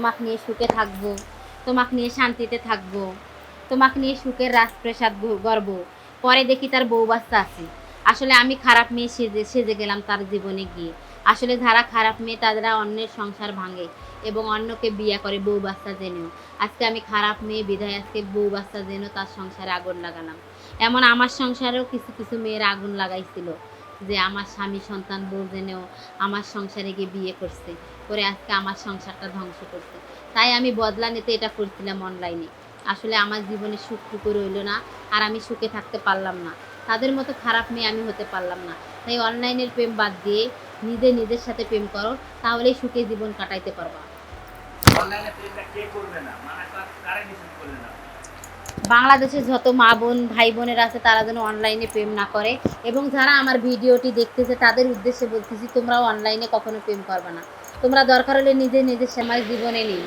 তোমাকে নিয়ে সুখে থাকবো, তোমাকে নিয়ে শান্তিতে থাকবো, তোমাকে নিয়ে সুখের রাজপ্রাসাদ গড়ব। পরে দেখি তার বউ বাচ্চা আছে। আসলে আমি খারাপ মেয়ে সেজে সেজে গেলাম তার জীবনে গিয়ে। আসলে যারা খারাপ মেয়ে তারা অন্যের সংসার ভাঙে এবং অন্যকে বিয়ে করে বউ বাচ্চা জেনেও। আজকে আমি খারাপ মেয়ে বিধায় আজকে বউ বাচ্চা জেনেও তার সংসারে আগুন লাগালাম। এমন আমার সংসারেও কিছু কিছু মেয়ের আগুন লাগাইছিল, যে আমার স্বামী সন্তান বউ জেনেও আমার সংসারে গিয়ে বিয়ে করছে, করে আজকে আমার সংসারটা ধ্বংস করছে। তাই আমি বদলা নিতে এটা করছিলাম অনলাইনে। আসলে আমার জীবনে সুখটুকু রইল না, আর আমি সুখে থাকতে পারলাম না। তাদের মতো খারাপ মেয়ে আমি হতে পারলাম না। তাই অনলাইনের প্রেম বাদ দিয়ে নিজের সাথে প্রেম করো, তাহলেই সুখে জীবন কাটাইতে পারবা। অনলাইনে প্রেমটা কে করবে না, মানে কারে নিষেধ করবে না? বাংলাদেশে যত মা বোন ভাই বোনেরা আছে তারা যেন অনলাইনে প্রেম না করে, এবং যারা আমার ভিডিওটি দেখতেছে তাদের উদ্দেশ্যে বলতেছি, তোমরাও অনলাইনে কখনো প্রেম করবে না। তোমরা দরকার হলে নিজের সময় জীবনে নেই,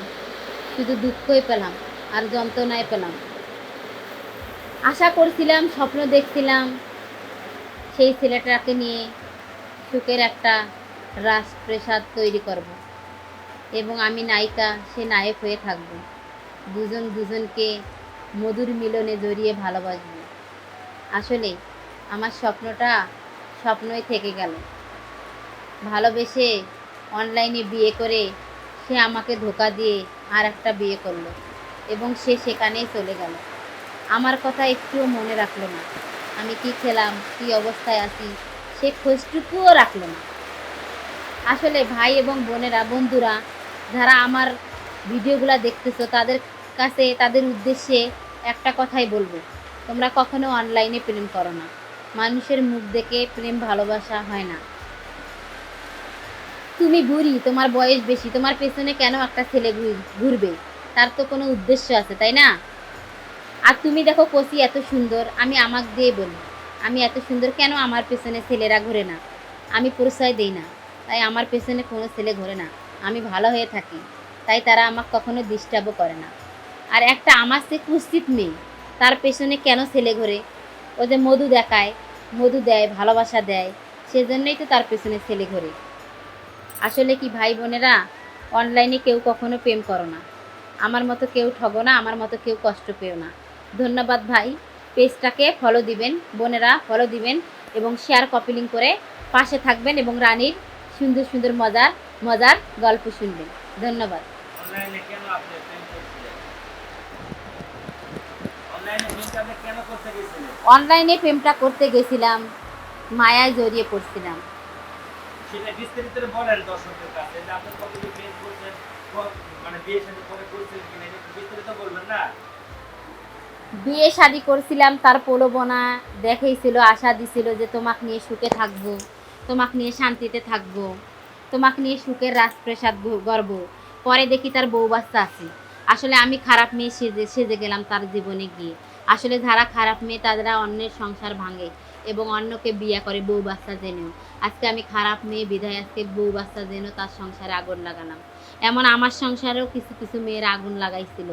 শুধু দুঃখই পেলাম আর যন্ত্রণায় পেলাম। আশা করছিলাম, স্বপ্ন দেখছিলাম সেই ছেলেটাকে নিয়ে সুখের একটা রাজপ্রাসাদ তৈরি করব, এবং আমি নায়িকা, সে নায়ক হয়ে থাকব। দুজন দুজনকে মধুর মিলনে জড়িয়ে ভালোবাসব। আসলে আমার স্বপ্নটা স্বপ্নই থেকে গেল। ভালোবেসে অনলাইনে বিয়ে করে সে আমাকে ধোঁকা দিয়ে আর একটা বিয়ে করলো, এবং সে সেখানেই চলে গেল। আমার কথা একটুও মনে রাখলো না, আমি কি খেলাম, কি অবস্থায় আছি, সে খোঁজটুকুও রাখলো না। আসলে ভাই এবং বোনেরা, বন্ধুরা, যারা আমার ভিডিওগুলো দেখতেছো তাদের কাছে, তাদের উদ্দেশ্যে একটা কথাই বলবো, তোমরা কখনো অনলাইনে প্রেম করো না। মানুষের মুখ দেখে প্রেম ভালোবাসা হয় না। তুমি বুড়ি, তোমার বয়স বেশি, তোমার পেছনে কেন একটা ছেলে ঘুরবে? তার তো কোনো উদ্দেশ্য আছে, তাই না? আর তুমি দেখো কচি, এত সুন্দর, আমি আমাকে দিয়ে বলি, আমি এত সুন্দর কেন আমার পেছনে ছেলেরা ঘোরে না? আমি পরিচয় দেই না, তাই আমার পেছনে কোনো ছেলে ঘোরে না। আমি ভালো হয়ে থাকি, তাই তারা আমাকে কখনো ডিস্টার্বও করে না। আর একটা আমার সে কুৎসিত মেয়ে, তার পেছনে কেন ছেলে ঘোরে? ও যে মধু দেখায়, মধু দেয়, ভালোবাসা দেয়, সেজন্যই তো তার পেছনে ছেলে ঘোরে। আসলে কি ভাই বোনেরা, অনলাইনে কেউ কখনো প্রেম করো না। আমার মতো কেউ ঠগো না, আমার মতো কেউ কষ্ট পেও না। ধন্যবাদ ভাই। পেজটাকে ফলো দিবেন, বোনেরা ফলো দিবেন, এবং শেয়ার কপি লিঙ্ক করে পাশে থাকবেন, এবং রানীর সুন্দর সুন্দর মজার মজার গল্প শুনবেন। ধন্যবাদ। অনলাইনে কেন আপনি প্রেম করছিলেন? অনলাইনে প্রেমটা আপনি কেন করতে গেছিলেন? অনলাইনে প্রেমটা করতে গেছিলাম, মায়ায় জড়িয়ে পড়ছিলাম। সেটা বিস্তারিত বলেন দর্শকদের কাছে, যে আপনি কতদিন প্রেম করছেন, মানে বিয়ে শাদী পরে করছেন কিনা, এটা একটু বিস্তারিত বলবেন না? বিয়ে শাদি করছিলাম, তার প্রলোভনা দেখাইছিল, আশা দিছিল যে তোমাকে নিয়ে সুখে থাকবো, তোমাকে নিয়ে শান্তিতে থাকবো, তোমাকে নিয়ে সুখের রাজপ্রাসাদ গড়ব। পরে দেখি তার বউ বাচ্চা আছে। আসলে আমি খারাপ মেয়ে সেজে সেজে গেলাম তার জীবনে গিয়ে। আসলে যারা খারাপ মেয়ে তারা অন্যের সংসার ভাঙে এবং অন্যকে বিয়ে করে বউ বাচ্চা জেনেও। আজকে আমি খারাপ মেয়ে বিধায় আজকে বউ বাচ্চা জেনেও তার সংসারে আগুন লাগালাম। এমন আমার সংসারেও কিছু কিছু মেয়ের আগুন লাগাইছিল,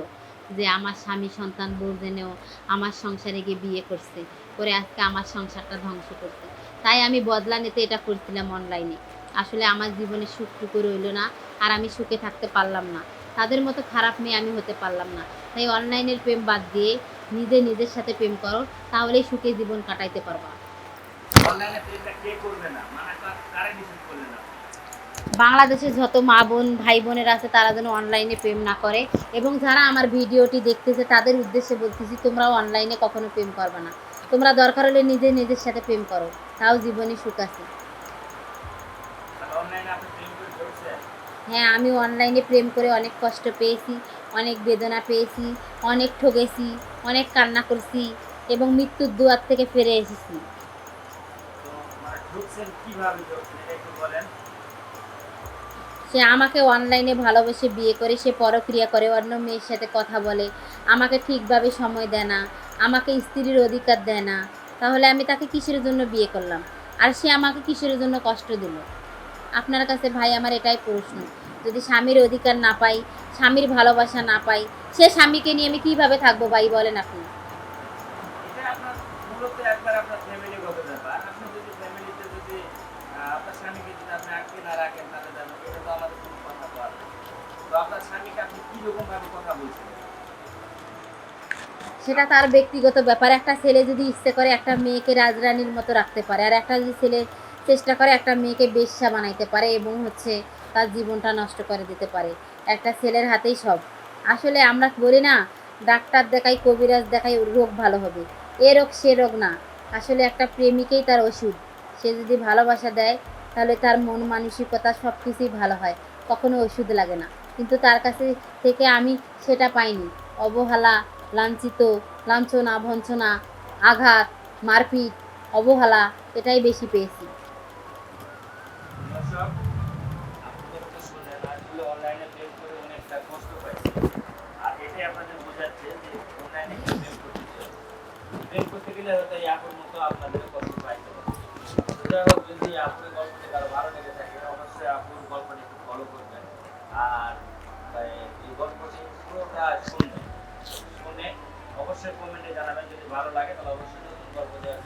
যে আমার স্বামী সন্তান বউ জেনেও আমার সংসারে গিয়ে বিয়ে করছে, করে আজকে আমার সংসারটা ধ্বংস করছে। তাই আমি বদলা নিতে এটা করছিলাম অনলাইনে। আসলে আমার জীবনে সুখটুকু রইল না, আর আমি সুখে থাকতে পারলাম না। তাদের মতো খারাপ মেয়ে আমি হতে পারলাম না। তাই অনলাইনের প্রেম বাদ দিয়ে নিজের সাথে প্রেম করো, তাহলেই সুখে জীবন কাটাইতে পারবা। অনলাইনে প্রেমটা কে করবে না, মানে কারে নিষেধ করবে না? বাংলাদেশে যত মা বোন ভাই বোনেরা আছে তারা যেন অনলাইনে প্রেম না করে, এবং যারা আমার ভিডিওটি দেখতেছে তাদের উদ্দেশ্যে বলতেছি, তোমরাও অনলাইনে কখনো প্রেম করবে না। তোমরা দরকার হলে নিজের সাথে প্রেম করো, তাও জীবনে সুখ আছে। অনলাইনে আপনি প্রেম করে ধরছেন? হ্যাঁ, আমি অনলাইনে প্রেম করে অনেক কষ্ট পেয়েছি, অনেক বেদনা পেয়েছি, অনেক ঠকেছি, অনেক কান্না করছি, এবং মৃত্যুর দুয়ার থেকে ফিরে এসেছি। তো মানে ঢুকছেন কিভাবে, ঢুকছেন এটা একটু বলেন। সে আমাকে অনলাইনে ভালোবেসে বিয়ে করে সে পরক্রিয়া করে, অন্য মেয়ের সাথে কথা বলে, আমাকে ঠিকভাবে সময় দেয় না, আমাকে স্ত্রীর অধিকার দেয় না। তাহলে আমি তাকে কিসের জন্য বিয়ে করলাম? আর সে আমাকে কিসের জন্য কষ্ট দিল? আপনার কাছে ভাই আমার এটাই প্রশ্ন। যদি স্বামীর অধিকার না পাই, স্বামীর ভালোবাসা না পাই, সে স্বামীকে নিয়ে আমি কীভাবে থাকবো ভাই, বলেন আপনি? এটা আপনার মূলত একবার আপনার ফ্যামিলিগত ব্যাপার। আপনি যদি ফ্যামিলিতে যদি আপনার স্বামীকে যদি আপনি আটকে না রাখেন, তাহলে এটা তো আমাদের কোনো কথা বলার নেই। তো আপনার স্বামীকে আপনি সে কিরকম ভাবে কথা বলছে? সেটা তার ব্যক্তিগত ব্যাপার। একটা ছেলে যদি ইচ্ছে করে একটা মেয়েকে রাজরানীর মতো রাখতে পারে, আর একটা যদি ছেলে চেষ্টা করে একটা মেয়েকে বেশ্যা বানাইতে পারে এবং হচ্ছে তার জীবনটা নষ্ট করে দিতে পারে। একটা ছেলের হাতেই সব। আসলে আমরা বলি না, ডাক্তার দেখাই, কবিরাজ দেখাই, রোগ ভালো হবে। এ রোগ সে রোগ না। আসলে একটা প্রেমিকেই তার ওষুধ। সে যদি ভালোবাসা দেয় তাহলে তার মন মানসিকতা সব কিছুই ভালো হয়। কখনো ওষুধ লাগে না। কিন্তু তার কাছে থেকে আমি সেটা পাইনি। অবহেলা, লাঞ্ছিত, লাঞ্ছনা, ভঞ্ছনা, আঘাত, মারপিট, অবহেলা এটাই বেশি পেয়েছি। দর্শক, আপনাদের কথা শুনলেন, আসলে অনলাইনে প্রেম করে অনেকটা কষ্ট পাইছে। আর এটাই আপনাদের বোঝাচ্ছে যে অনলাইনে কেউ প্রেম করতেছে। প্রেম করতে গেলে হয়তো এই আপুর মতো আপনাদেরও কষ্ট পাইতে হবে। তো যাই হোক, যদি আপুর গল্পটি কারো ভালো লেগে থাকে অবশ্যই আপুর গল্পটি একটু ফলো করবেন। আর এই গল্পটি পুরোটা শুনবেন। শুনে অবশ্যই কমেন্টে জানাবেন। যদি ভালো লাগে তাহলে অবশ্যই নতুন গল্প দেওয়ার